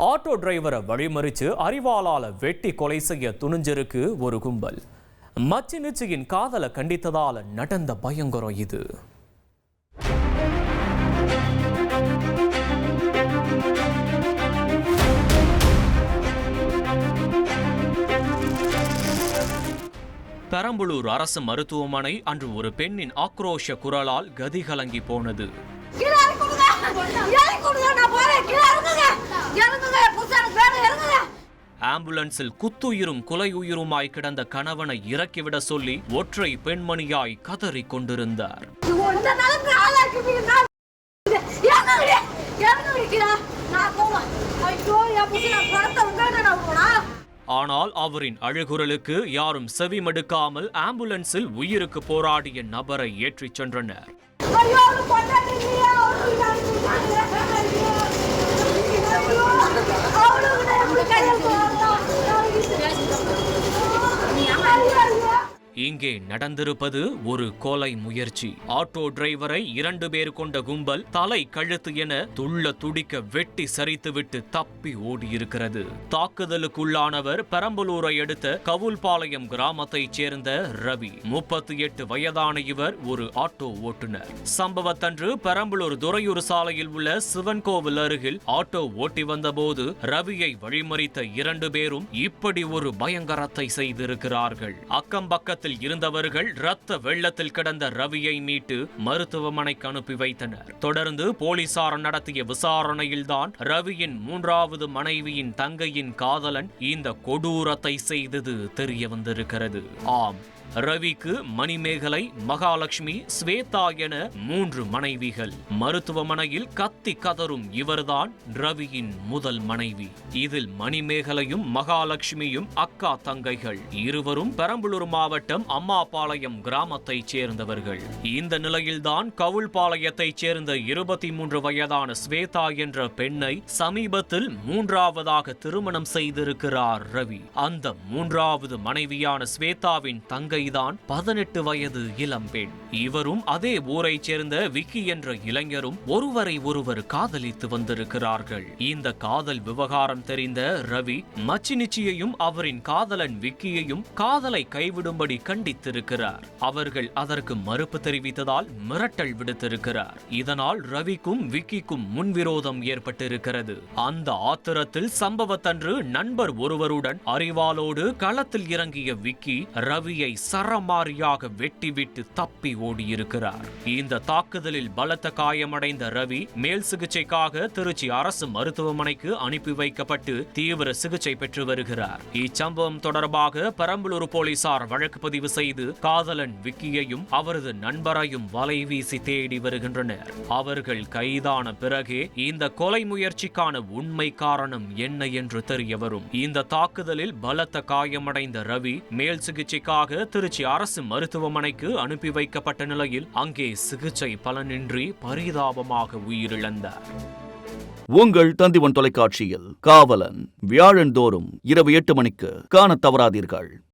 Auto டிரைவரை வழிமறிச்சு அறிவாளால வெட்டி கொலை செய்ய துணிஞ்சிருக்கு ஒரு கும்பல். மச்சி நிச்சயின் காதலை கண்டித்ததால நடந்த பயங்கரம் இது. பெரம்பலூர் அரசு மருத்துவமனை அன்று ஒரு பெண்ணின் ஆக்ரோஷ குரலால் கதிகலங்கி போனது. ஆம்புலன்ஸில் குத்துயிரும் கொலையுயிருமாய் கிடந்த கணவனை இறக்கிவிட சொல்லி ஒற்றை பெண்மணியாய் கதறி கொண்டிருந்தார். ஆனால் அவரின் அழுகுரலுக்கு யாரும் செவிமடுக்காமல் ஆம்புலன்ஸில் உயிருக்கு போராடிய நபரை ஏற்றிச் சென்றனர். இங்கே நடந்திருப்பது ஒரு கொலை முயற்சி. ஆட்டோ டிரைவரை 2 பேர் கொண்ட கும்பல் தலை கழுத்து என துள்ள துடிக்க வெட்டி சரித்துவிட்டு தப்பி ஓடியிருக்கிறது. தாக்குதலுக்குள்ளானவர் பெரம்பலூரை அடுத்த கவுல்பாளையம் கிராமத்தைச் சேர்ந்த ரவி. 38 வயதான இவர் ஒரு ஆட்டோ ஓட்டுநர். சம்பவத்தன்று பெரம்பலூர் துறையூர் சாலையில் உள்ள சிவன் கோவில் அருகில் ஆட்டோ ஓட்டி வந்தபோது ரவியை வழிமறித்த 2 பேரும் இப்படி ஒரு பயங்கரத்தை செய்திருக்கிறார்கள். அக்கம் பக்கத்தில் இருந்தவர்கள் ரத்த வெள்ளத்தில் கிடந்த ரவியை மீட்டு மருத்துவமனைக்கு அனுப்பி வைத்தனர். தொடர்ந்து போலீசார் நடத்திய விசாரணையில்தான் ரவியின் 3வது மனைவியின் தங்கையின் காதலன் இந்த கொடூரத்தை செய்தது தெரிய வந்திருக்கிறது. ஆம், ரவிக்கு மணிமேகலை, மகாலட்சுமி, ஸ்வேதா என 3 மனைவிகள். மருத்துவமனையில் கத்தி கதரும் இவர்தான் ரவியின் முதல் மனைவி. இதில் மணிமேகலையும் மகாலட்சுமியும் அக்கா தங்கைகள். இருவரும் பெரம்பலூர் மாவட்டம் அம்மாபாளையம் கிராமத்தைச் சேர்ந்தவர்கள். இந்த நிலையில்தான் கவுல்பாளையத்தைச் சேர்ந்த 23 வயதான ஸ்வேதா என்ற பெண்ணை சமீபத்தில் 3வதாக திருமணம் செய்திருக்கிறார் ரவி. அந்த 3வது மனைவியான ஸ்வேதாவின் தங்கை தான் 18 வயது இளம்பெண். இவரும் அதே ஊரைச் சேர்ந்த விக்கி என்ற இளைஞரும் ஒருவரை ஒருவர் காதலித்து வந்திருக்கிறார்கள். இந்த காதல் விவகாரம் தெரிந்த ரவி மச்சி நிச்சியையும் அவரின் காதலன் விக்கியையும் காதலை கைவிடும்படி கண்டித்திருக்கிறார். அவர்கள் அதற்கு மறுப்பு தெரிவித்ததால் மிரட்டல் விடுத்திருக்கிறார். இதனால் ரவிக்கும் விக்கிக்கும் முன்விரோதம் ஏற்பட்டிருக்கிறது. அந்த ஆத்திரத்தில் சம்பவத்தன்று நண்பர் ஒருவருடன் அறிவாலோடு களத்தில் இறங்கிய விக்கி ரவியை சரமாரியாக வெட்டிவிட்டு தப்பி ஓடியிருக்கிறார். இந்த தாக்குதலில் பலத்த காயமடைந்த ரவி மேல் சிகிச்சைக்காக திருச்சி அரசு மருத்துவமனைக்கு அனுப்பி வைக்கப்பட்டு தீவிர சிகிச்சை பெற்று வருகிறார். இச்சம்பவம் தொடர்பாக பெரம்பலூர் போலீசார் வழக்கு பதிவு செய்து காதலன் விக்கியையும் அவரது நண்பரையும் வலை வீசி தேடி வருகின்றனர். அவர்கள் கைதான பிறகே இந்த கொலை முயற்சிக்கான உண்மை காரணம் என்ன என்று தெரிய வரும். இந்த தாக்குதலில் பலத்த காயமடைந்த ரவி மேல் சிகிச்சைக்காக திருச்சி அரசு மருத்துவமனைக்கு அனுப்பி வைக்கப்பட்ட நிலையில் அங்கே சிகிச்சை பலனின்றி பரிதாபமாக உயிரிழந்தார். உங்கள் தந்திவன் தொலைக்காட்சியில் காவலன் வியாழன் தோறும் இரவு 8 மணிக்கு காணத் தவறாதீர்கள்.